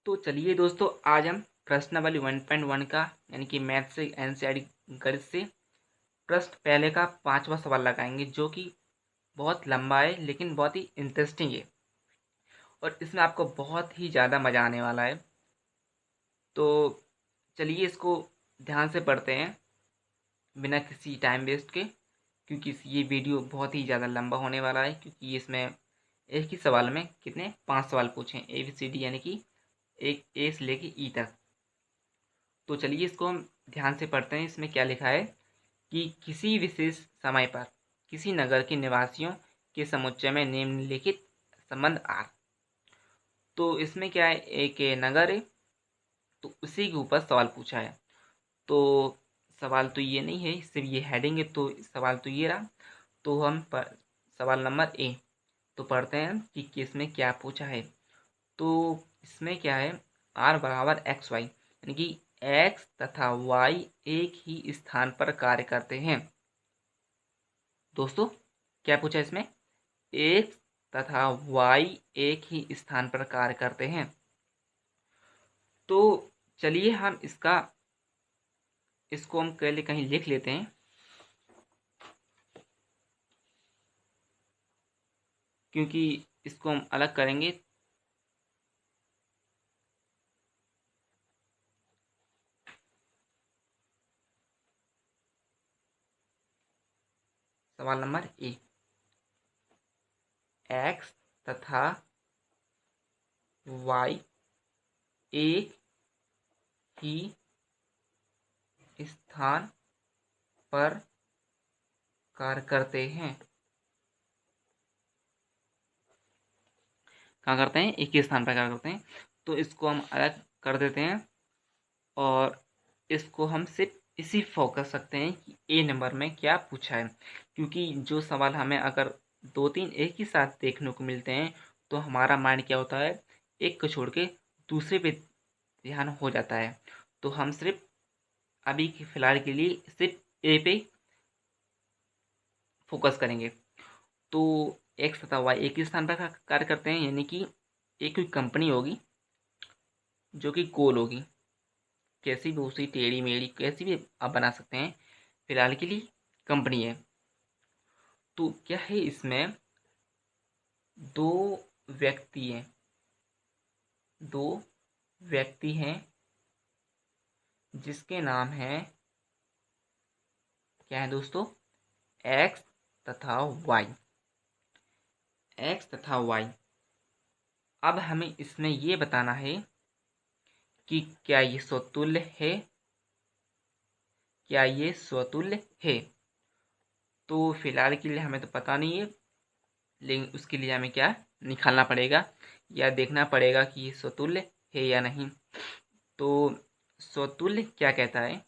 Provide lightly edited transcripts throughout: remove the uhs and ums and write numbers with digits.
तो चलिए दोस्तों, आज हम प्रश्नावली 1.1 का यानी कि मैथ से एनसीईआरटी गणित से प्रश्न पहले का 5वां सवाल लगाएंगे, जो कि बहुत लंबा है लेकिन बहुत ही इंटरेस्टिंग है और इसमें आपको बहुत ही ज़्यादा मज़ा आने वाला है। तो चलिए इसको ध्यान से पढ़ते हैं बिना किसी टाइम वेस्ट के, क्योंकि ये वीडियो बहुत ही ज़्यादा लंबा होने वाला है। क्योंकि इसमें एक ही सवाल में कितने 5 सवाल पूछे, ABCD यानी कि एक ए से लेके ई तक। तो चलिए इसको हम ध्यान से पढ़ते हैं। इसमें क्या लिखा है कि किसी विशेष समय पर किसी नगर के निवासियों के समुच्चय में निम्नलिखित संबंध आर। तो इसमें क्या है, एक नगर है तो उसी के ऊपर सवाल पूछा है। तो सवाल तो ये नहीं है, सिर्फ ये हेडिंग है, तो सवाल तो ये रहा। तो हम सवाल नंबर ए तो पढ़ते हैं कि किसमें क्या पूछा है। तो इसमें क्या है, आर बराबर एक्स वाई यानी कि एक्स तथा वाई एक ही स्थान पर कार्य करते हैं। दोस्तों क्या पूछा इसमें, एक्स तथा वाई एक ही स्थान पर कार्य करते हैं। तो चलिए हम इसको हम पहले कहीं लिख लेते हैं, क्योंकि इसको हम अलग करेंगे। सवाल नंबर ए, एक्स तथा वाई एक ही स्थान पर कार्य करते हैं। कहाँ करते हैं, एक ही स्थान पर कार्य करते हैं। तो इसको हम अलग कर देते हैं और इसको हम सिर्फ इसी फोकस सकते हैं कि ए नंबर में क्या पूछा है। क्योंकि जो सवाल हमें अगर 2-3 एक ही साथ देखने को मिलते हैं तो हमारा माइंड क्या होता है, एक को छोड़ के दूसरे पे ध्यान हो जाता है। तो हम सिर्फ अभी के फिलहाल के लिए सिर्फ ए पे फोकस करेंगे। तो एक्स तथा वाई एक ही स्थान पर कार्य करते हैं, यानी कि एक कोई कंपनी होगी जो कि गोल होगी, कैसी भी उसी टेढ़ी मेढ़ी कैसी भी आप बना सकते हैं, फिलहाल के लिए कंपनी है। तो क्या है, इसमें दो व्यक्ति हैं, दो व्यक्ति हैं जिसके नाम है क्या है दोस्तों, एक्स तथा वाई, एक्स तथा वाई। अब हमें इसमें ये बताना है कि क्या ये स्वतुल्य है, क्या ये स्वतुल्य है। तो फिलहाल के लिए हमें तो पता नहीं है, लेकिन उसके लिए हमें क्या निकालना पड़ेगा या देखना पड़ेगा कि ये स्वतुल्य है या नहीं। तो स्वतुल्य क्या कहता है,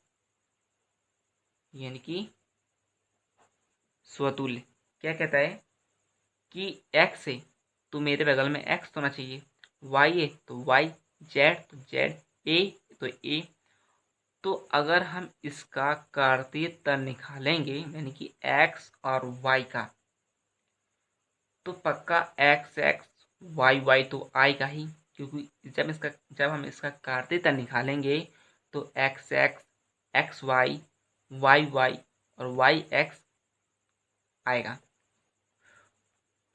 यानी कि स्वतुल्य क्या कहता है कि एक्स है तो मेरे बगल में एक्स होना चाहिए, वाई है तो वाई, जेड तो जेड, ए तो ए। तो अगर हम इसका कार्तीय तल निकालेंगे यानी कि एक्स और वाई का, तो पक्का एक्स एक्स वाई वाई तो आएगा ही। क्योंकि जब हम इसका कार्तीय तल निकालेंगे तो x x, x y, y y और वाई एक्स आएगा।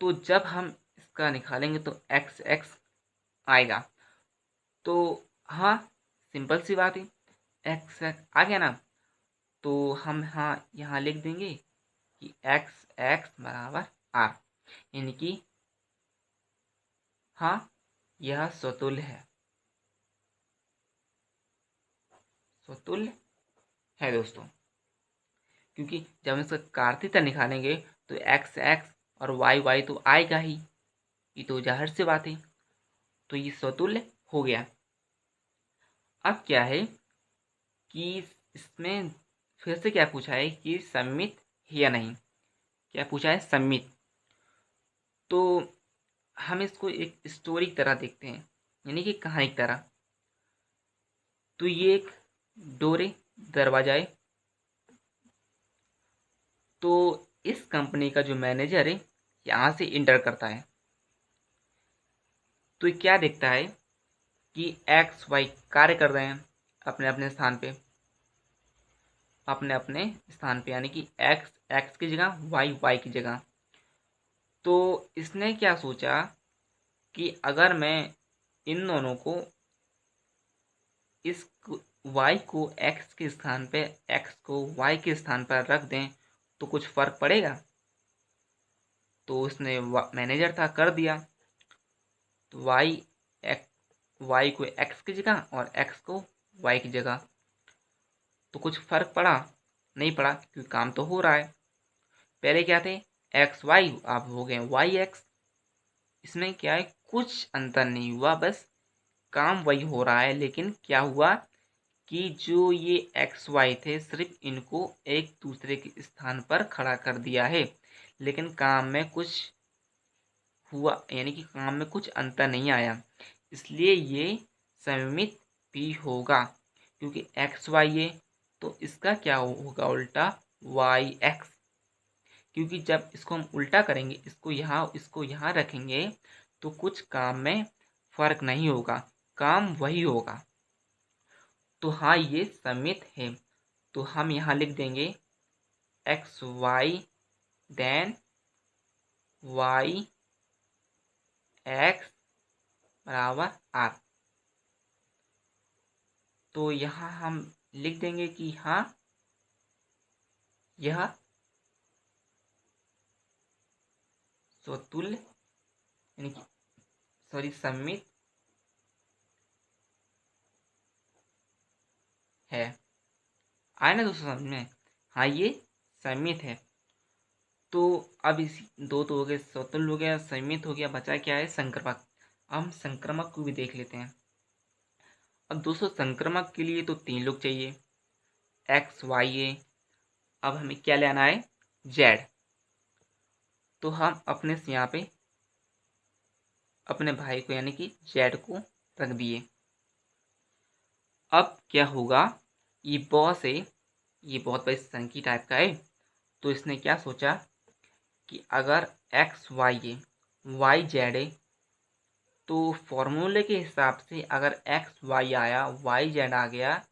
तो जब हम इसका निकालेंगे तो एक्स एक्स आएगा। तो हाँ, सिंपल सी बात है, एक्स एक्स आ गया ना। तो हम हाँ यहाँ लिख देंगे कि एक्स एक्स बराबर आर, यानी कि हाँ यह स्वतुल्य है, स्वतुल्य है दोस्तों। क्योंकि जब हम इसका कार्तीय निकालेंगे तो एक्स एक्स और वाई वाई तो आएगा ही, ये तो जाहिर सी बात है। तो ये स्वतुल्य हो गया। अब क्या है कि इसमें फिर से क्या पूछा है कि सम्मित है या नहीं, क्या पूछा है, सम्मित। तो हम इसको एक स्टोरी की तरह देखते हैं, यानी कि कहानी की तरह। तो ये एक डोरे दरवाजा है। तो इस कंपनी का जो मैनेजर है यहाँ से इंटर करता है। तो ये क्या देखता है कि एक्स वाई कार्य कर रहे हैं अपने अपने स्थान पे, यानी कि एक्स एक्स की जगह, वाई वाई की जगह। तो इसने क्या सोचा कि अगर मैं इन दोनों को, इस y को x के स्थान पे, x को y के स्थान पर रख दें तो कुछ फर्क पड़ेगा। तो उसने मैनेजर था कर दिया, तो y को x की जगह और x को y की जगह। तो कुछ फर्क पड़ा? नहीं पड़ा, क्योंकि काम तो हो रहा है। पहले क्या थे एक्स वाई, अब हो गए वाई एक्स। इसमें क्या है, कुछ अंतर नहीं हुआ, बस काम वही हो रहा है। लेकिन क्या हुआ कि जो ये एक्स वाई थे, सिर्फ इनको एक दूसरे के स्थान पर खड़ा कर दिया है, लेकिन काम में कुछ हुआ, यानी कि काम में कुछ अंतर नहीं आया। इसलिए ये सममित भी होगा, क्योंकि एक्स वाई है तो इसका क्या होगा उल्टा, वाई एक्स। क्योंकि जब इसको हम उल्टा करेंगे, इसको यहाँ रखेंगे, तो कुछ काम में फर्क नहीं होगा, काम वही होगा। तो हाँ, ये सममित है। तो हम यहाँ लिख देंगे x y then y x बराबर आर। तो यहाँ हम लिख देंगे कि हाँ, यह स्वतुल्य, यानी कि सममित है। आए ना दोस्तों समझ में? हाँ, ये सममित है। तो अब इस दो तो हो गए, स्वतुल्य हो गया, सममित हो गया, बचा क्या है, संक्रमक। हम संक्रमक को भी देख लेते हैं। अब दोस्तों संक्रमक के लिए तो 3 लोग चाहिए, एक्स वाई है। अब हमें क्या लेना है, जेड। तो हम अपने से यहाँ पे अपने भाई को, यानी कि जेड को रख दिए। अब क्या होगा, ये बॉस है, ये बहुत बड़ी संकी टाइप का है। तो इसने क्या सोचा कि अगर एक्स वाई है, वाई जेड है, तो फॉर्मूले के हिसाब से अगर एक्स वाई आया, वाई जेड आ गया,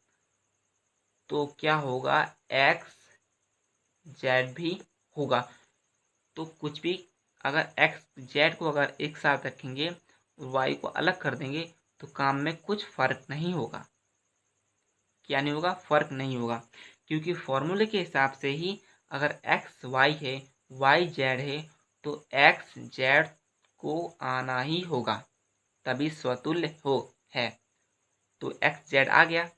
तो क्या होगा, एक्स जेड भी होगा। तो कुछ भी, अगर एक्स जेड को अगर एक साथ रखेंगे, वाई को अलग कर देंगे, तो काम में कुछ फर्क नहीं होगा। क्या नहीं होगा, फर्क नहीं होगा, क्योंकि फॉर्मूले के हिसाब से ही अगर एक्स वाई है, वाई जेड है, तो एक्स जेड को आना ही होगा, तभी स्वतुल्य हो है। तो एक्स जेड आ गया।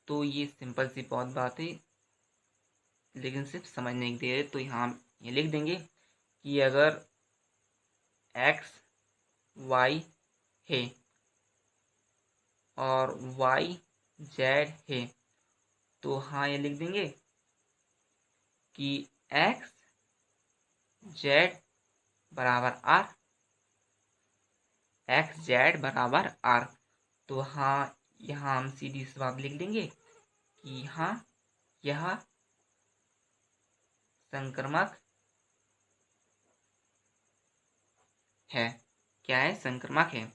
तो ये सिंपल सी बहुत बात है, लेकिन सिर्फ समझने के लिए। तो यहाँ हम ये लिख देंगे कि अगर एक्स वाई है और वाई जेड है, तो हाँ ये लिख देंगे कि एक्स जेड बराबर आर, एक्स जेड बराबर आर। तो हाँ, यहाँ हम सीधी सी बात लिख देंगे कि हाँ, यह संक्रमक है। क्या है, संक्रमक है।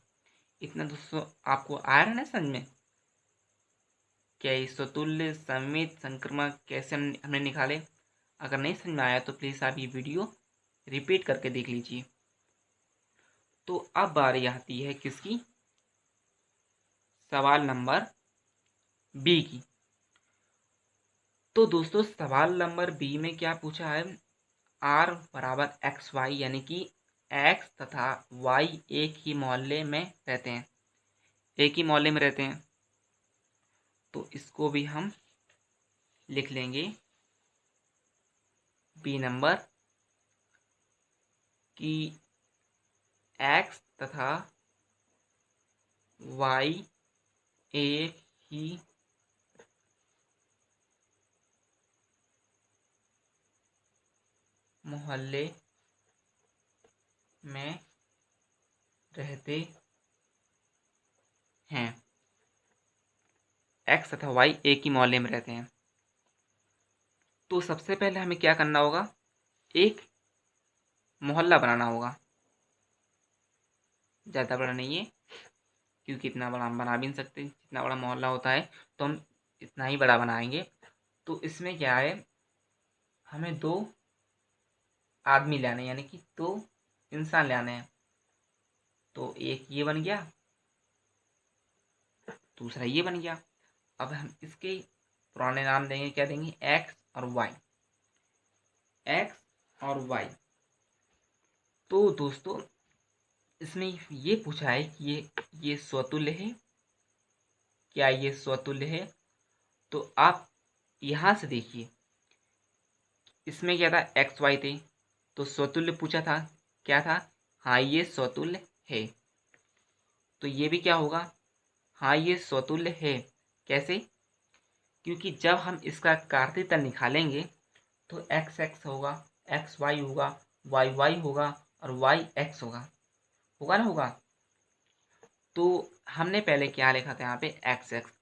इतना दोस्तों आपको आ रहा है ना समझ में? क्या ये स्वतुल्य, सममित, संक्रमक कैसे हमने निकाले? अगर नहीं समझ में आया तो प्लीज़ आप ये वीडियो रिपीट करके देख लीजिए। तो अब बारी आती है किसकी, सवाल नंबर बी की। तो दोस्तों सवाल नंबर बी में क्या पूछा है, आर बराबर एक्स वाई, यानी कि एक्स तथा वाई एक ही मोहल्ले में रहते हैं, एक ही मोहल्ले में रहते हैं। तो इसको भी हम लिख लेंगे बी नंबर कि एक्स तथा वाई एक ही मोहल्ले में रहते हैं, एक्स तथा वाई एक ही मोहल्ले में रहते हैं। तो सबसे पहले हमें क्या करना होगा, एक मोहल्ला बनाना होगा, ज़्यादा बड़ा नहीं है, क्योंकि इतना बड़ा हम बना भी नहीं सकते, जितना बड़ा मोहल्ला होता है तो हम इतना ही बड़ा बनाएंगे। तो इसमें क्या है, हमें 2 आदमी लाने, यानी कि 2 इंसान लाने हैं। तो एक ये बन गया, दूसरा ये बन गया। अब हम इसके पुराने नाम देंगे, क्या देंगे, एक्स और वाई, एक्स और वाई। तो दोस्तों इसमें ये पूछा है कि ये स्वतुल्य है, क्या ये स्वतुल्य है? तो आप यहाँ से देखिए, इसमें क्या था, एक्स वाई थे, तो स्वतुल्य पूछा था, क्या था, हाँ ये स्वतुल्य है। तो ये भी क्या होगा, हाँ ये स्वतुल्य है। कैसे? क्योंकि जब हम इसका कार्तीय तल निकालेंगे तो एक्स एक्स होगा, एक्स वाई होगा, वाई वाई होगा और वाई एक्स होगा, होगा ना, होगा। तो हमने पहले क्या लिखा था यहाँ पे, एक्स एक्स।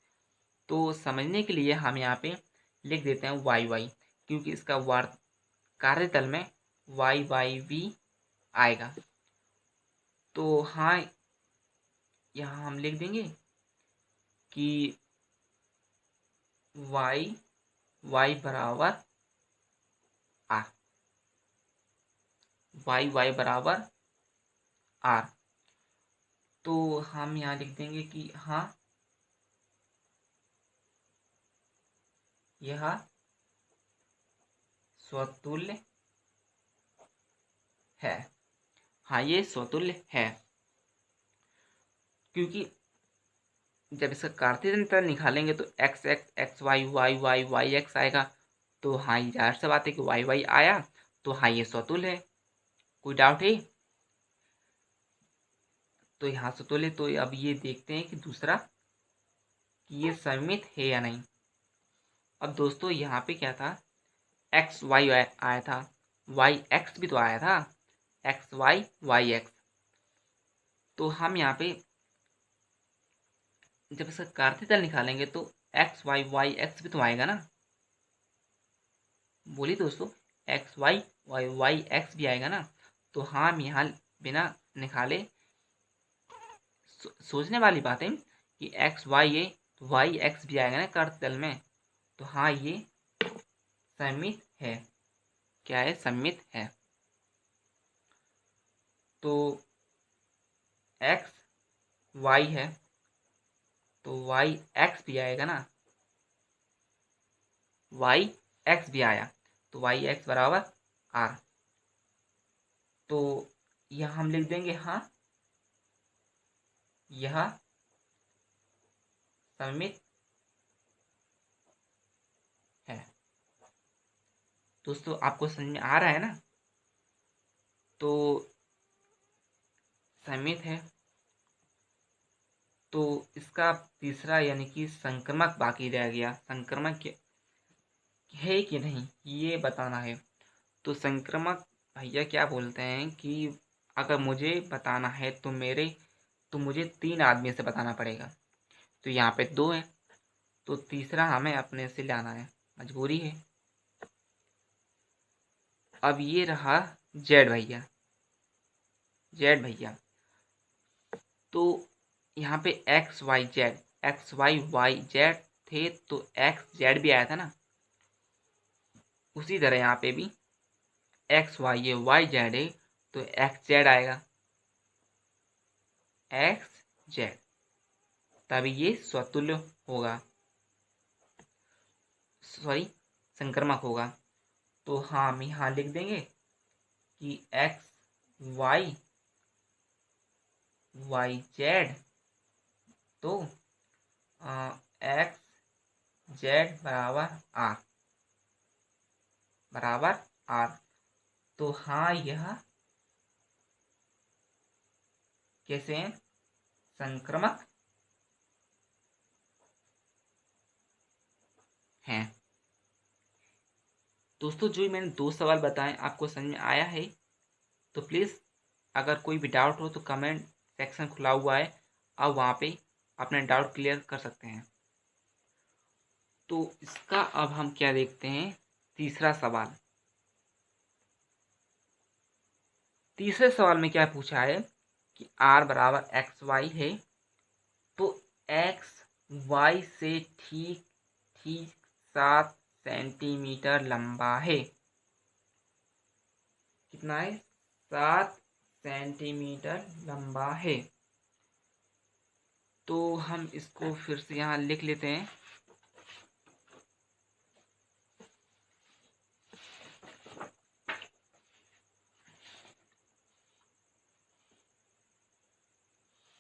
तो समझने के लिए हम यहाँ पे लिख देते हैं वाई वाई, क्योंकि इसका वार कार्यतल में वाई वाई भी आएगा। तो हाँ, यहाँ हम लिख देंगे कि वाई वाई बराबर आर, वाई वाई बराबर आर। तो हम यहाँ लिख देंगे कि हाँ यह स्वतुल्य है, हाँ ये स्वतुल्य है। क्योंकि जब इसका कार्तीय तल निकालेंगे तो x x x y y y y x आएगा। तो हाँ ये जाहिर सी बात है कि वाई वाई आया, तो हाँ ये स्वतुल्य है। कोई डाउट है? तो यहाँ स्वतुल्य। तो अब ये देखते हैं कि दूसरा, कि ये सममित है या नहीं। अब दोस्तों यहाँ पे क्या था, एक्स वाई आया था, वाई एक्स भी तो आया था, एक्स वाई वाई एक्स। तो हम यहाँ पे जब इसका कार्तीय तल निकालेंगे तो एक्स वाई वाई एक्स भी तो आएगा ना। बोलिए दोस्तों, x y y y x भी आएगा ना। तो हाँ, हम यहाँ बिना निकाले सोचने वाली बात है कि एक्स वाई है तो वाई एक्स भी आएगा ना कार्तीय तल में। तो हाँ ये सममित है। क्या है, सममित है। तो एक्स वाई है तो वाई एक्स भी आएगा ना, वाई एक्स भी आया, तो वाई एक्स बराबर आर। तो यह हम लिख देंगे, हाँ यह सममित है। दोस्तों आपको समझ में आ रहा है ना? तो सममित है। तो इसका तीसरा यानी कि संक्रमक बाकी रह गया। संक्रमक है कि नहीं ये बताना है। तो संक्रमक भैया क्या बोलते हैं कि अगर मुझे बताना है तो मुझे 3 आदमी से बताना पड़ेगा। तो यहाँ पे 2 है, तो तीसरा हमें अपने से लाना है, मजबूरी है। अब ये रहा जेड भैया, जेड भैया। तो यहाँ पे x y z, x y y z थे, तो एक्स जेड भी आया था ना। उसी तरह यहाँ पे भी एक्स वाई है, वाई जेड है, तो एक्स जेड आएगा, एक्स जेड। तभी ये स्वतुल्य होगा, सॉरी संक्रमक होगा। तो हाँ, हम यहाँ लिख देंगे कि एक्स वाई वाई जेड, तो एक्स जेड बराबर आर, बराबर आर। तो हाँ यह कैसे हैं, संक्रमक हैं। दोस्तों जो मैंने 2 सवाल बताए आपको समझ में आया है? तो प्लीज़ अगर कोई भी डाउट हो तो कमेंट सेक्शन खुला हुआ है, आप वहाँ पे अपने डाउट क्लियर कर सकते हैं। तो इसका अब हम क्या देखते हैं, तीसरा सवाल। तीसरे सवाल में क्या पूछा है कि r बराबर एक्स वाई है, वाई से ठीक ठीक 7 सेंटीमीटर लंबा है। कितना है? 7 सेंटीमीटर लंबा है। तो हम इसको फिर से यहाँ लिख लेते हैं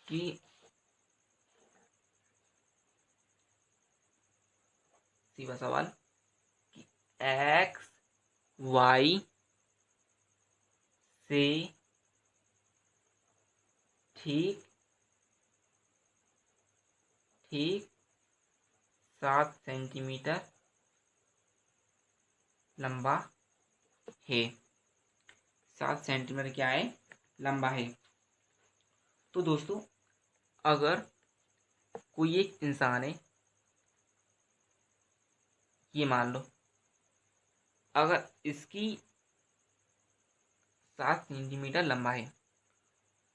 कि सीधा सवाल कि एक्स वाई से ठीक ठीक 7 सेंटीमीटर लंबा है। 7 सेंटीमीटर क्या है? लंबा है। तो दोस्तों, अगर कोई एक इंसान है, ये मान लो, अगर इसकी 7 सेंटीमीटर लंबा है,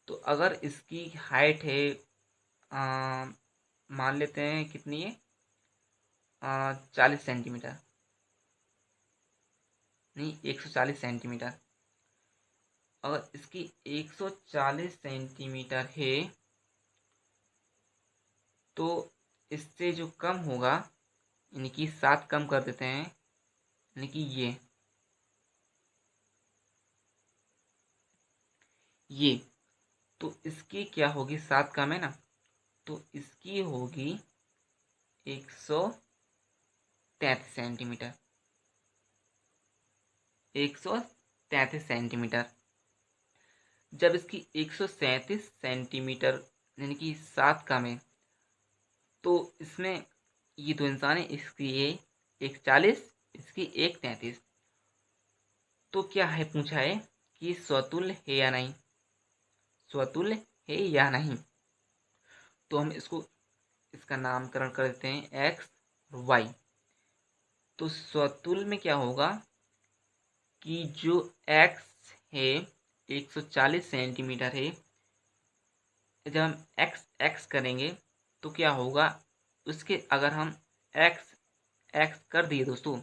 तो अगर इसकी हाइट है, मान लेते हैं कितनी है, 40 सेंटीमीटर, नहीं 140 सेंटीमीटर। अगर इसकी 140 सेंटीमीटर है, तो इससे जो कम होगा, यानी कि 7 कम कर देते हैं, यानी कि ये तो इसकी क्या होगी? 7 कम है ना, तो इसकी होगी 133 सेंटीमीटर। 133 सेंटीमीटर। जब इसकी 137 सेंटीमीटर यानी कि 7 कम है, तो इसमें ये दो इंसान है, इसकी ये 140, इसकी 133। तो क्या है, पूछा है कि स्वतुल्य है या नहीं, स्वतुल्य है या नहीं। तो हम इसका नामकरण कर देते हैं एक्स और वाई। तो स्वतुल्य में क्या होगा कि जो एक्स है 140 सेंटीमीटर है, जब हम एक्स एक्स करेंगे तो क्या होगा, उसके अगर हम एक्स एक्स कर दिए दोस्तों,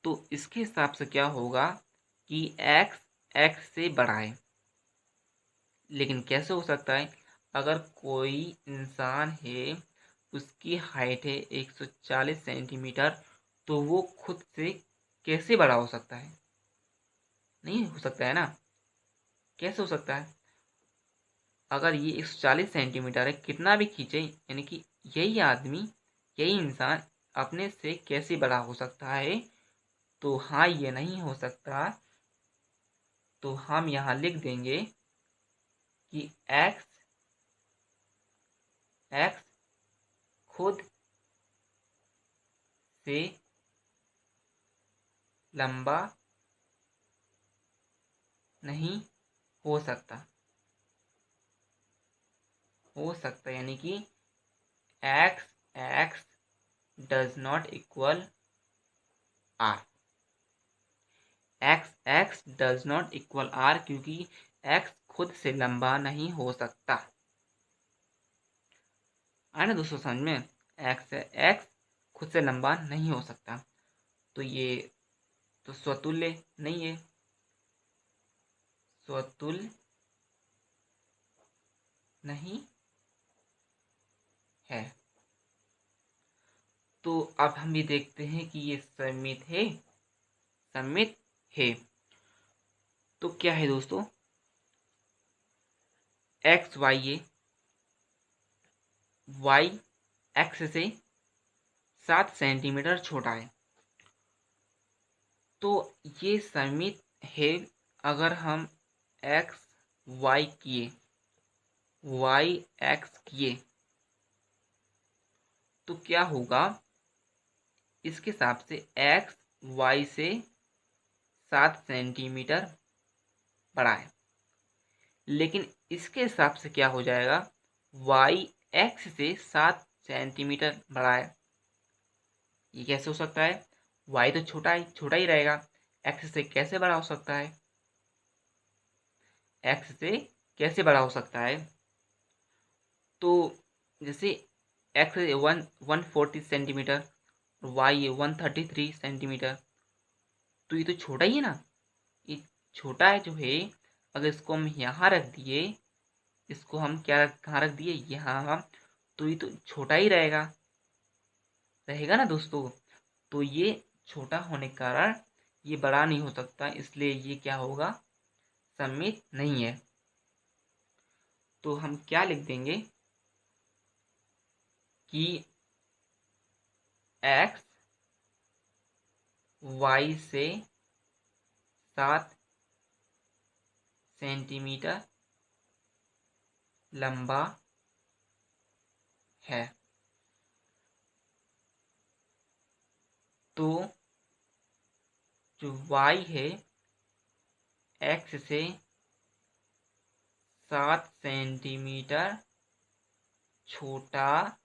तो इसके हिसाब से क्या होगा कि एक्स एक्स से बड़ा है। लेकिन कैसे हो सकता है? अगर कोई इंसान है, उसकी हाइट है 140 सेंटीमीटर, तो वो खुद से कैसे बड़ा हो सकता है? नहीं हो सकता है ना। कैसे हो सकता है? अगर ये 140 सेंटीमीटर है, कितना भी खींचे, यानी कि यही आदमी, यही इंसान अपने से कैसे बड़ा हो सकता है? तो हाँ, ये नहीं हो सकता। तो हम यहाँ लिख देंगे कि एक्स एक्स खुद से लंबा नहीं हो सकता। यानी कि x x does not equal R. X x does not equal R, क्योंकि एक्स खुद से लंबा नहीं हो सकता। आए ना दोस्तों समझ में? एक्स एक्स खुद से लंबा नहीं हो सकता। तो ये तो स्वतुल्य नहीं है, स्वतुल्य नहीं है। तो अब हम ये देखते हैं कि ये सममित है, सममित है। तो क्या है दोस्तों, एक्स वाई है, वाई एक्स से 7 सेंटीमीटर छोटा है। तो ये सममित है। अगर हम एक्स वाई किए, वाई एक्स किए, तो क्या होगा, इसके हिसाब से एक्स वाई से 7 सेंटीमीटर बड़ा है। लेकिन इसके हिसाब से क्या हो जाएगा, वाई एक्स से 7 सेंटीमीटर बड़ा है। ये कैसे हो सकता है? वाई तो छोटा ही रहेगा, एक्स से कैसे बड़ा हो सकता है? एक्स से कैसे बड़ा हो सकता है? तो जैसे एक्स 140 सेंटीमीटर, वाई 133 सेंटीमीटर। तो ये तो छोटा ही है ना, ये छोटा है जो है। अगर इसको हम यहाँ रख दिए, इसको हम कहाँ रख दिए, यहाँ, तो ये तो छोटा ही रहेगा ना दोस्तों। तो ये छोटा होने के कारण ये बड़ा नहीं हो सकता, इसलिए ये क्या होगा, सममित नहीं है। तो हम क्या लिख देंगे कि x y से 7 सेंटीमीटर लंबा है। तो जो y है x से 7 सेंटीमीटर छोटा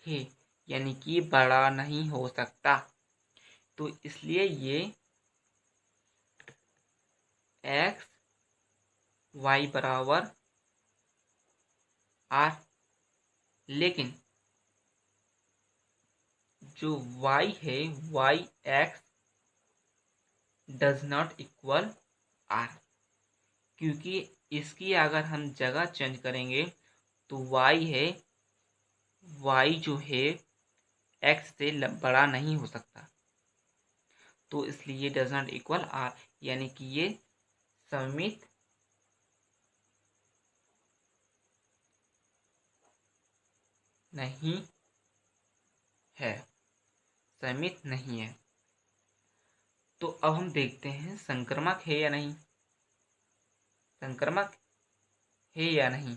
है, यानी कि बड़ा नहीं हो सकता। तो इसलिए ये x y बराबर r, लेकिन जो y है y x does not equal r, क्योंकि इसकी अगर हम जगह चेंज करेंगे तो y है, y जो है x से बड़ा नहीं हो सकता। तो इसलिए डज नॉट इक्वल r, यानी कि ये सममित नहीं है, सममित नहीं है। तो अब हम देखते हैं संक्रामक है या नहीं, संक्रामक है या नहीं।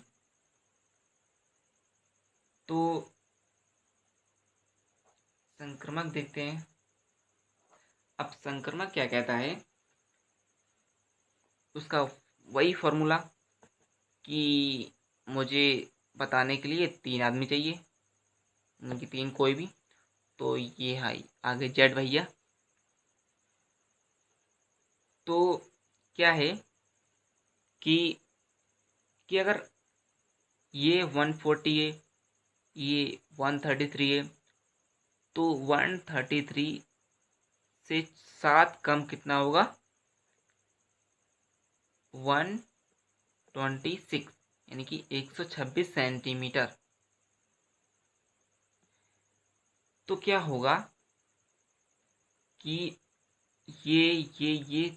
तो संक्रामक देखते हैं। अब संक्रामक क्या कहता है, उसका वही फॉर्मूला कि मुझे बताने के लिए 3 आदमी चाहिए, उनकी 3 कोई भी। तो ये है आगे जेड भैया। तो क्या है कि अगर ये 140 है, ये 133 है, तो 133 से 7 कम कितना होगा, 126, यानी कि 126 सेंटीमीटर। तो क्या होगा कि ये ये ये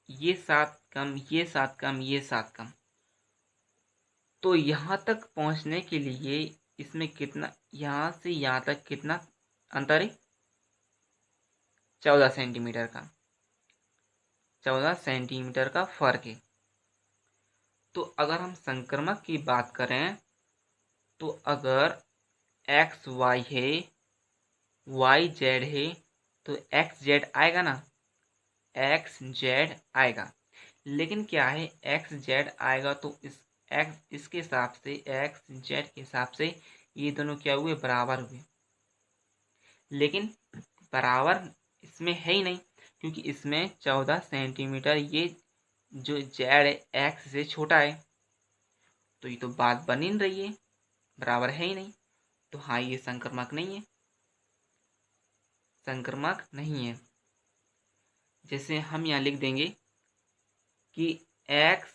ये 7 कम, ये 7 कम, ये 7 कम, तो यहाँ तक पहुँचने के लिए इसमें कितना, यहाँ से यहाँ तक कितना अंतर है, 14 सेंटीमीटर का, 14 सेंटीमीटर का फर्क है। तो अगर हम संक्रामक की बात करें, तो अगर एक्स वाई है, वाई जेड है, तो एक्स जेड आएगा ना, एक्स जेड आएगा। लेकिन क्या है, एक्स जेड आएगा तो इस एक्स इसके हिसाब से, एक्स जेड के हिसाब से ये दोनों क्या हुए, बराबर हुए। लेकिन बराबर इसमें है ही नहीं, क्योंकि इसमें 14 सेंटीमीटर ये जो जेड है एक्स से छोटा है। तो ये तो बात बन ही नहीं रही है, बराबर है ही नहीं। तो हाँ, ये संक्रामक नहीं है, संक्रामक नहीं है। जैसे हम यहाँ लिख देंगे कि एक्स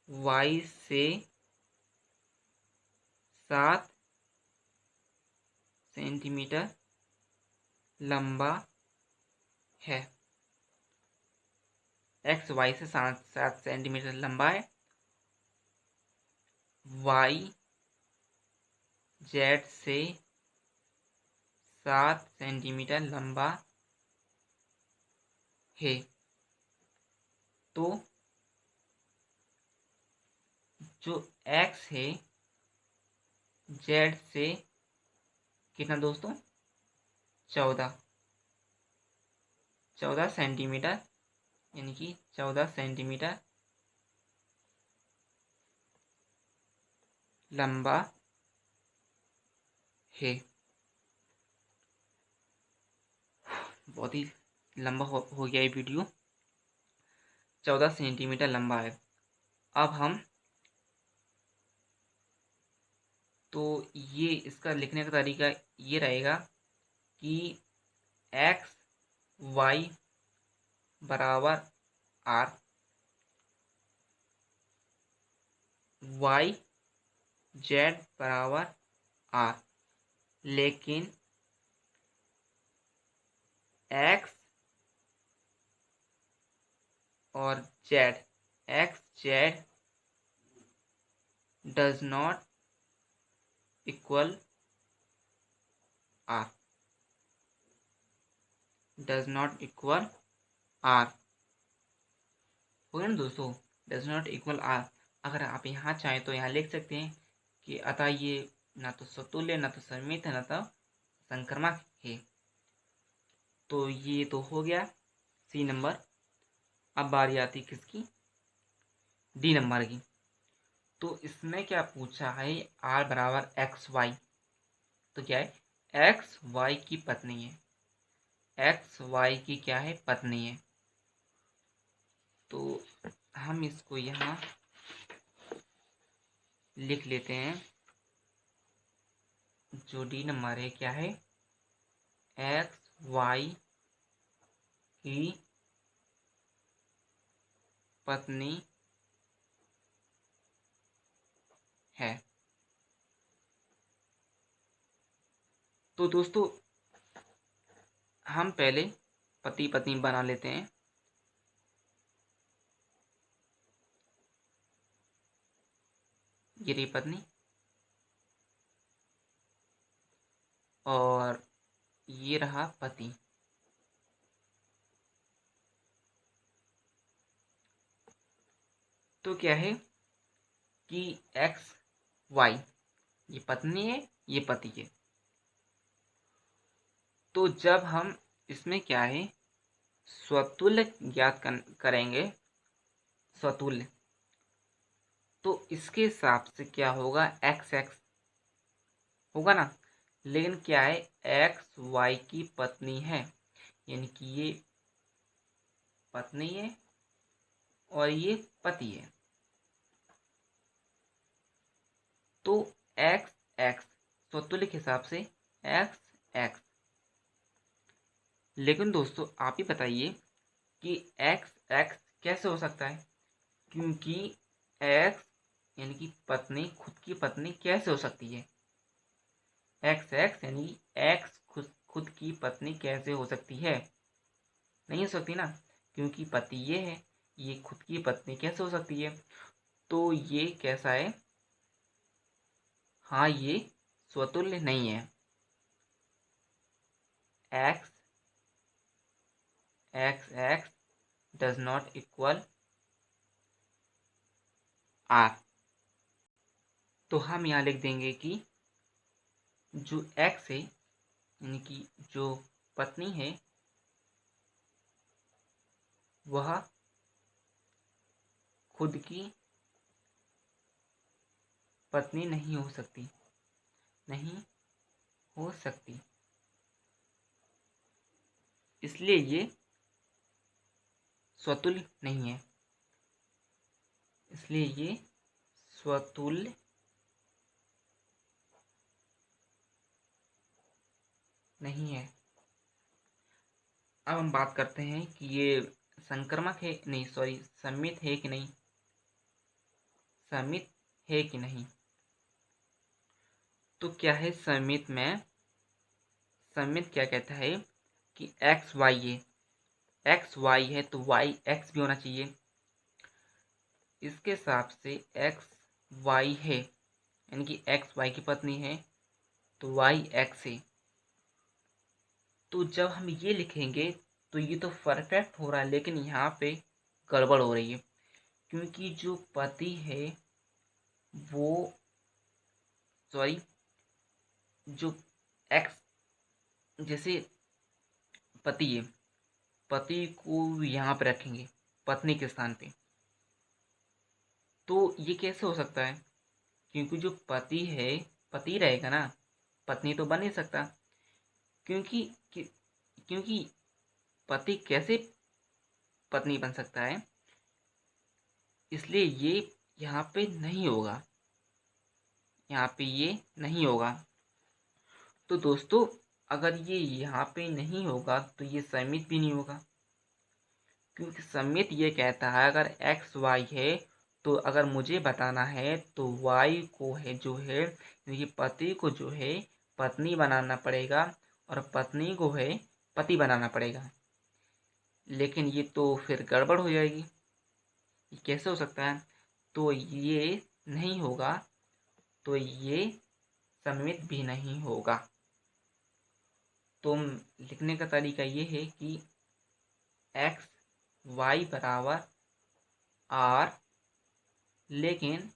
वाई से 7 सेंटीमीटर लंबा है, एक्स वाई से 7 सेंटीमीटर लंबा है, वाई जेड से 7 सेंटीमीटर लंबा है। तो जो x है z से कितना दोस्तों, 14 सेंटीमीटर, यानी कि 14 सेंटीमीटर लंबा है। बहुत ही लंबा हो गया ये वीडियो, 14 सेंटीमीटर लंबा है। अब हम तो ये इसका लिखने का तरीका ये रहेगा कि एक्स वाई बराबर आर, वाई जेड बराबर आर, लेकिन एक्स और z, x z does not equal R, does not equal R. हो गया ना दोस्तों, डज नॉट इक्वल आर। अगर आप यहाँ चाहें तो यहाँ लिख सकते हैं कि अतः ये ना तो समतुल्य, ना तो सममित है, ना तो संक्रामक है। तो ये तो हो गया सी नंबर। अब बारी आती किसकी, डी नंबर की। तो इसमें क्या पूछा है, आर बराबर एक्स वाई। तो क्या है, एक्स वाई की पत्नी है, एक्स वाई की क्या है, पत्नी है। तो हम इसको यहाँ लिख लेते हैं। जो डी नंबर है क्या है, एक्स वाई की पत्नी है। तो दोस्तों हम पहले पति पत्नी बना लेते हैं। ये रही पत्नी और ये रहा पति। तो क्या है कि एक्स वाई, ये पत्नी है, ये पति है। तो जब हम इसमें क्या है, स्वतुल्य ज्ञात करेंगे, स्वतुल्य, तो इसके हिसाब से क्या होगा, एक्स एक्स होगा ना। लेकिन क्या है, एक्स वाई की पत्नी है, यानी कि ये पत्नी है और ये पति है। तो एक्स एक्स स्वतुल्य के हिसाब से एक्स एक्स। लेकिन दोस्तों आप ही बताइए कि एक्स एक्स कैसे हो सकता है, क्योंकि एक्स यानी कि पत्नी, खुद की पत्नी कैसे हो सकती है, एक्स एक्स यानी एक्स खुद की पत्नी कैसे हो सकती है, नहीं हो सकती ना, क्योंकि पति ये है, ये खुद की पत्नी कैसे हो सकती है। तो ये कैसा है, हाँ ये स्वतुल्य नहीं है। X x x does not equal R. तो हम यहाँ लिख देंगे कि जो एक्स है यानी कि जो पत्नी है वह खुद की पत्नी नहीं हो सकती, नहीं हो सकती, इसलिए ये स्वतुल्य नहीं है, इसलिए ये स्वतुल्य नहीं है। अब हम बात करते हैं कि ये संक्रामक है, नहीं सॉरी, सममित है कि नहीं, सममित है कि नहीं। तो क्या है सममित में, सममित क्या कहता है कि एक्स वाई है, एक्स वाई है तो वाई एक्स भी होना चाहिए। इसके हिसाब से एक्स वाई है यानी कि एक्स वाई की पत्नी है तो वाई एक्स है। तो जब हम ये लिखेंगे तो ये तो परफेक्ट हो रहा है, लेकिन यहाँ पे गड़बड़ हो रही है, क्योंकि जो पति है वो, सॉरी, जो एक्स, जैसे पति है, पति को यहाँ पे रखेंगे पत्नी के स्थान पे, तो ये कैसे हो सकता है, क्योंकि जो पति है पति रहेगा ना, पत्नी तो बन नहीं सकता, क्योंकि क्योंकि पति कैसे पत्नी बन सकता है, इसलिए ये यहाँ पे नहीं होगा, यहाँ पे ये नहीं होगा। तो दोस्तों अगर ये यहाँ पे नहीं होगा तो ये समित भी नहीं होगा, क्योंकि समित ये कहता है अगर एक्स वाई है तो अगर मुझे बताना है तो वाई को है जो है यानी कि पति को जो है पत्नी बनाना पड़ेगा और पत्नी को है पति बनाना पड़ेगा। लेकिन ये तो फिर गड़बड़ हो जाएगी, ये कैसे हो सकता है? तो ये नहीं होगा, तो ये समित भी नहीं होगा। तो लिखने का तरीका ये है कि एक्स वाई बराबर आर, लेकिन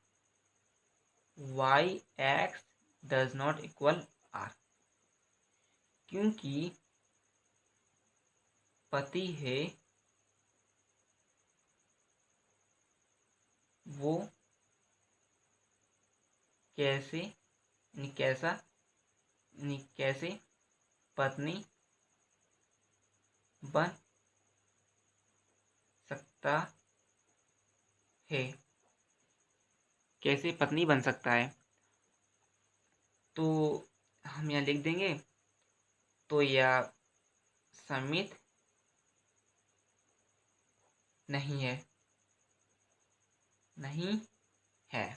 y x does not equal R, क्योंकि पति है वो कैसे कैसे पत्नी बन सकता है, कैसे पत्नी बन सकता है। तो हम यहाँ लिख देंगे, तो यह समित नहीं है, नहीं है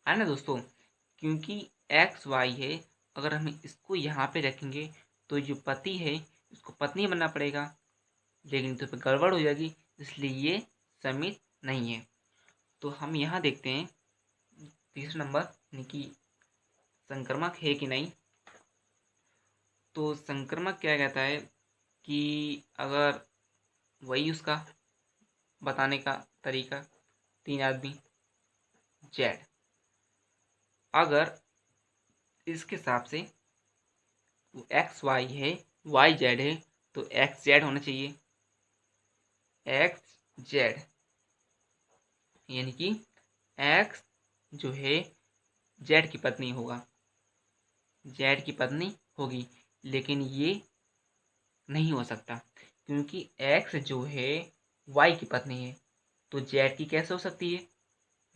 ना दोस्तों, क्योंकि एक्स वाई है। अगर हम इसको यहाँ पे रखेंगे तो जो पति है इसको पत्नी बनना पड़ेगा, लेकिन तो फिर गड़बड़ हो जाएगी, इसलिए ये समित नहीं है। तो हम यहाँ देखते हैं तीसरा नंबर यानी कि संक्रमक है कि नहीं। तो संक्रमक क्या कहता है कि अगर वही उसका बताने का तरीका, 3 आदमी जेड, अगर इसके हिसाब से एक्स वाई है वाई जेड है तो एक्स जेड होना चाहिए, एक्स जेड यानी कि एक्स जो है जेड की पत्नी होगा, जेड की पत्नी होगी। लेकिन ये नहीं हो सकता, क्योंकि एक्स जो है वाई की पत्नी है, तो जेड की कैसे हो सकती है?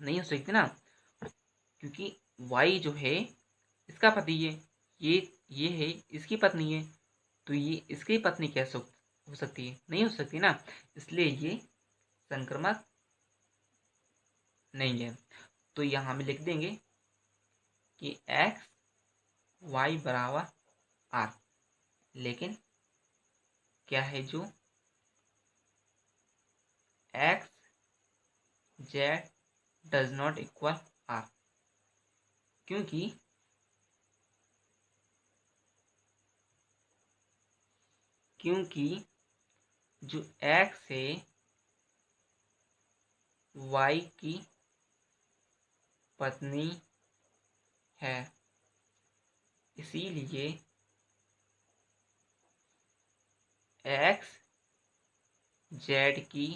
नहीं हो सकती ना, क्योंकि वाई जो है इसका पति है, ये है इसकी पत्नी है, तो ये इसकी पत्नी कैसे हो सकती है? नहीं हो सकती ना, इसलिए ये संक्रमक नहीं है। तो यहाँ हम लिख देंगे कि एक्स वाई बराबर आर, लेकिन क्या है जो x z does not equal R, क्योंकि जो एक्स है वाई की पत्नी है, इसीलिए एक्स जेड की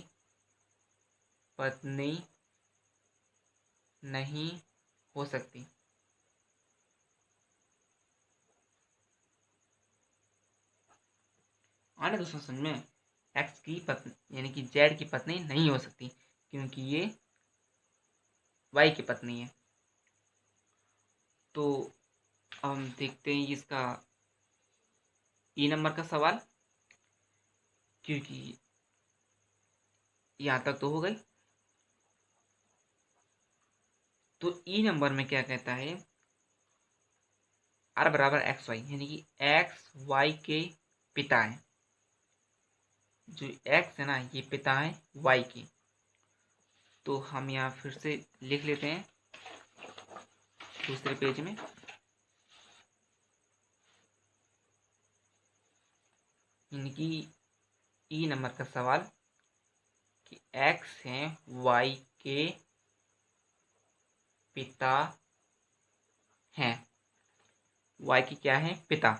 पत्नी नहीं हो सकती। आने दोस्तों समझ में, एक्स की पत्नी यानी कि जेड की पत्नी नहीं हो सकती, क्योंकि ये वाई की पत्नी है। तो हम देखते हैं इसका ई नंबर का सवाल, क्योंकि यहाँ तक तो हो गई। तो ई नंबर में क्या कहता है, आर बराबर एक्स वाई यानी कि एक्स वाई के पिता है, जो एक्स है ना ये पिता है वाई के। तो हम यहाँ फिर से लिख लेते हैं दूसरे पेज में, यानी कि ई नंबर का सवाल कि एक्स हैं वाई के पिता हैं, वाई की क्या है? पिता।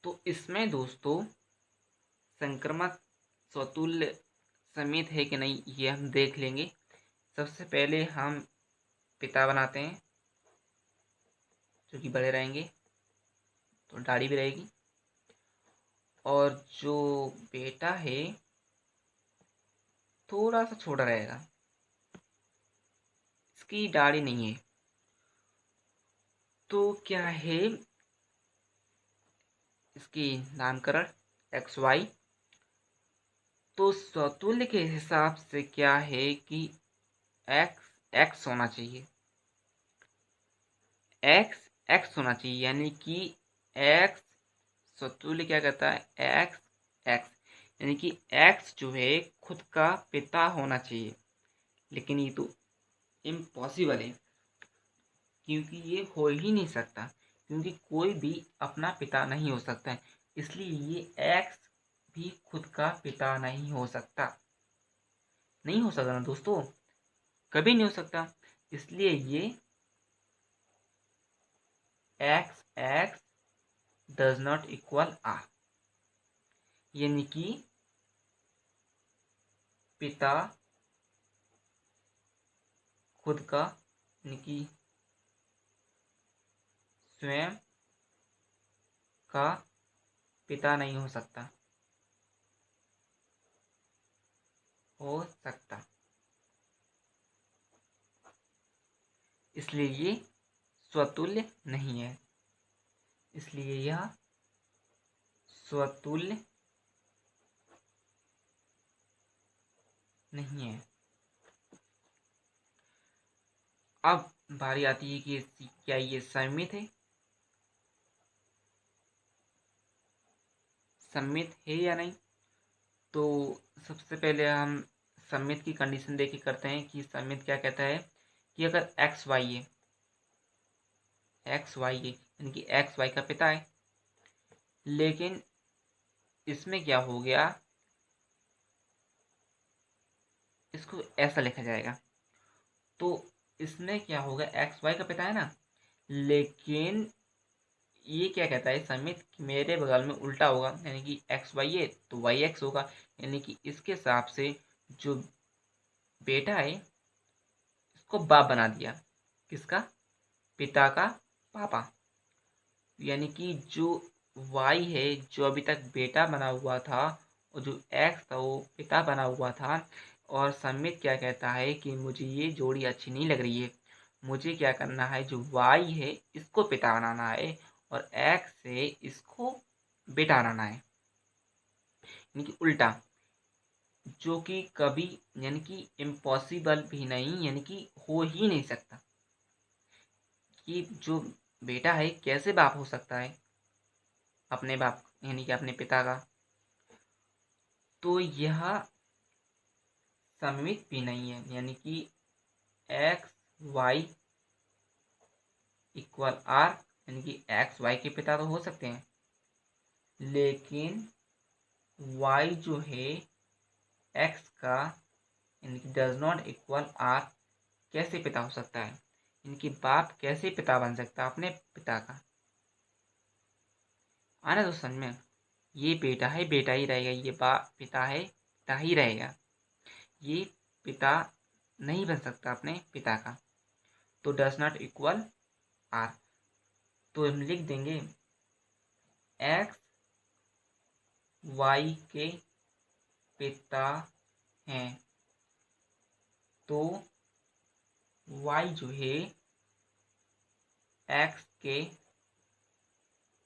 तो इसमें दोस्तों संक्रमक स्वतुल्य समित है कि नहीं ये हम देख लेंगे। सबसे पहले हम पिता बनाते हैं, जो कि बड़े रहेंगे तो दाढ़ी भी रहेगी, और जो बेटा है थोड़ा सा छोटा रहेगा, इसकी दाढ़ी नहीं है, तो क्या है इसकी नामकरण एक्स वाई। तो स्वतुल्य के हिसाब से क्या है कि एक्स एक्स होना चाहिए, एक्स एक्स होना चाहिए, यानी कि एक्स स्वतुल्य क्या कहता है, एक्स एक्स, यानी कि एक्स जो है खुद का पिता होना चाहिए। लेकिन ये तो इम्पॉसिबल है, क्योंकि ये हो ही नहीं सकता, क्योंकि कोई भी अपना पिता नहीं हो सकता है। इसलिए ये एक्स भी खुद का पिता नहीं हो सकता, नहीं हो सकता ना दोस्तों, कभी नहीं हो सकता। इसलिए ये X x does not equal a, यानी कि पिता खुद का, यानी कि स्वयं का पिता नहीं हो सकता, हो सकता। इसलिए ये स्वतुल्य नहीं है, इसलिए यह स्वतुल्य नहीं है। अब बारी आती है कि क्या ये सममित है, सममित है या नहीं। तो सबसे पहले हम सममित की कंडीशन देख के करते हैं कि सममित क्या कहता है कि अगर एक्स वाई है, एक्स वाई है यानी कि एक्स वाई का पिता है, लेकिन इसमें क्या हो गया, इसको ऐसा लिखा जाएगा। तो इसमें क्या होगा, एक्स वाई का पिता है ना, लेकिन ये क्या कहता है समित कि मेरे बगल में उल्टा होगा, यानी कि एक्स वाई है तो वाई एक्स होगा, यानी कि इसके हिसाब से जो बेटा है इसको बाप बना दिया, किसका, पिता का पापा। यानी कि जो वाई है जो अभी तक बेटा बना हुआ था, और जो एक्स था वो पिता बना हुआ था। और समित क्या कहता है कि मुझे ये जोड़ी अच्छी नहीं लग रही है, मुझे क्या करना है, जो वाई है इसको पिता बनाना है और एक्स है इसको बेटा बनाना है, यानी कि उल्टा, जो कि कभी, यानी कि इम्पॉसिबल भी नहीं, यानी कि हो ही नहीं सकता कि जो बेटा है कैसे बाप हो सकता है अपने बाप, यानी कि अपने पिता का। तो यह सममित भी नहीं है, यानी कि एक्स वाई इक्वल आर, यानी कि एक्स वाई के पिता तो हो सकते हैं, लेकिन वाई जो है एक्स का, यानी कि डज नॉट इक्वल आर, कैसे पिता हो सकता है, इनकी बाप कैसे पिता बन सकता है अपने पिता का। आना तो समझ में, ये बेटा है बेटा ही रहेगा, ये बाप पिता है पिता ही रहेगा, ये पिता नहीं बन सकता अपने पिता का। तो डज नॉट इक्वल आर, तो हम लिख देंगे एक्स वाई के पिता हैं, तो वाई जो है एक्स के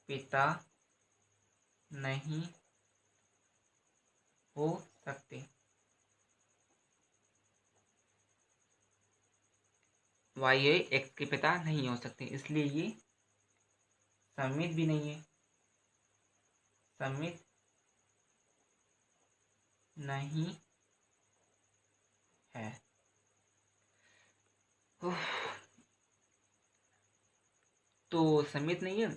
पिता नहीं हो सकते, वाई है एक्स के पिता नहीं हो सकते, इसलिए ये सममित भी नहीं है, सममित नहीं है। उफ, तो सममित नहीं है,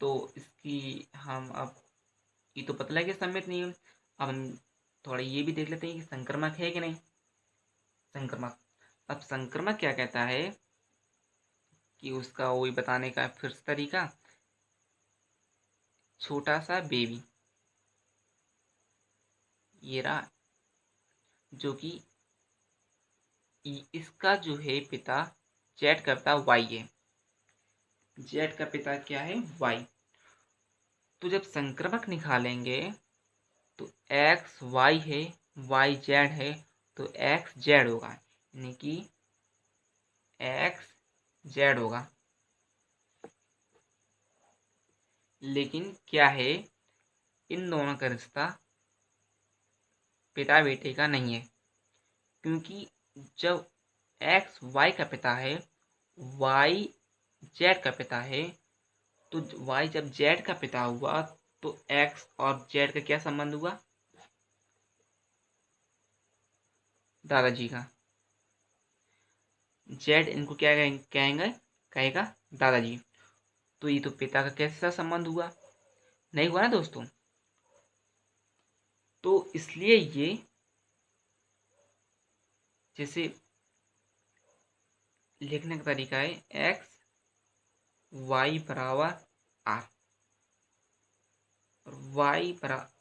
तो इसकी हम अब, ये तो पता लगा कि सममित नहीं है, अब हम थोड़ा ये भी देख लेते हैं कि संक्रमक है कि नहीं। संक्रमक, अब संक्रमक क्या कहता है कि उसका वही बताने का फिर से तरीका, छोटा सा बेबी ये रहा, जो कि इसका जो है पिता जेड का पिता वाई है, जेड का पिता क्या है वाई। तो जब संक्रमक निकालेंगे तो एक्स वाई है, वाई जेड है, तो एक्स जेड होगा, यानी कि एक्स जेड होगा। लेकिन क्या है, इन दोनों का रिश्ता पिता बेटे का नहीं है, क्योंकि जब एक्स वाई का पिता है, वाई जेड का पिता है, तो वाई जब जेड का पिता हुआ तो एक्स और जेड का क्या संबंध हुआ? दादाजी का। जेड इनको क्या कहेंगे, कहेगा दादाजी। तो ये तो पिता का कैसा संबंध हुआ? नहीं हुआ ना दोस्तों। तो इसलिए ये जैसे लिखने का तरीका है एक्स वाई बराबर आर और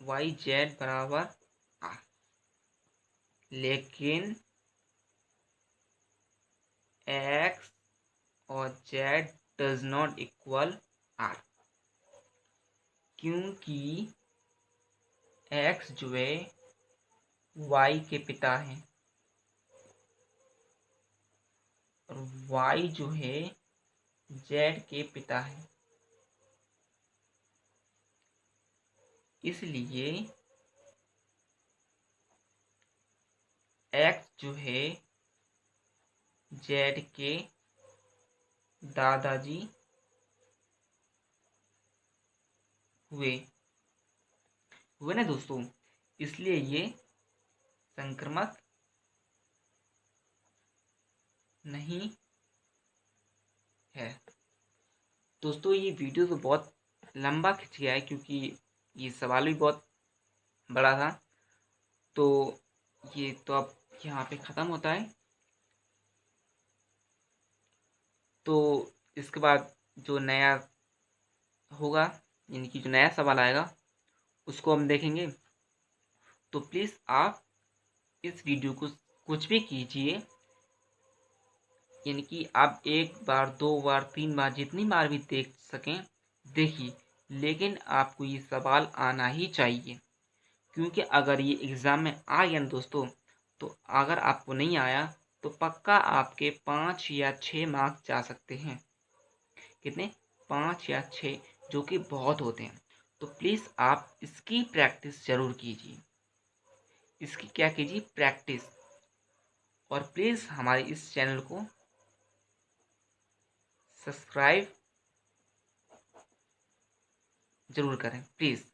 वाई जेड बराबर आर, लेकिन एक्स और z does not equal R, क्योंकि एक्स जो है वाई के पिता है और वाई जो है जेड के पिता है। इसलिए एक्स जो है जेड के दादाजी हुए हुए ना दोस्तों। इसलिए ये संक्रामक नहीं है। दोस्तों ये वीडियो तो बहुत लंबा खिंच गया है, क्योंकि ये सवाल भी बहुत बड़ा था। तो ये तो अब यहाँ पे ख़त्म होता है। तो इसके बाद जो नया होगा, यानी कि जो नया सवाल आएगा उसको हम देखेंगे। तो प्लीज़ आप इस वीडियो को कुछ भी कीजिए, यानी कि आप एक बार, दो बार, तीन बार, जितनी बार भी देख सकें देखिए, लेकिन आपको ये सवाल आना ही चाहिए। क्योंकि अगर ये एग्ज़ाम में आ गया ना दोस्तों, तो अगर आपको नहीं आया तो पक्का आपके 5 या 6 मार्क्स जा सकते हैं। कितने? 5 या 6, जो कि बहुत होते हैं। तो प्लीज़ आप इसकी प्रैक्टिस ज़रूर कीजिए। इसकी क्या कीजिए? प्रैक्टिस। और प्लीज़ हमारे इस चैनल को सब्सक्राइब ज़रूर करें प्लीज़।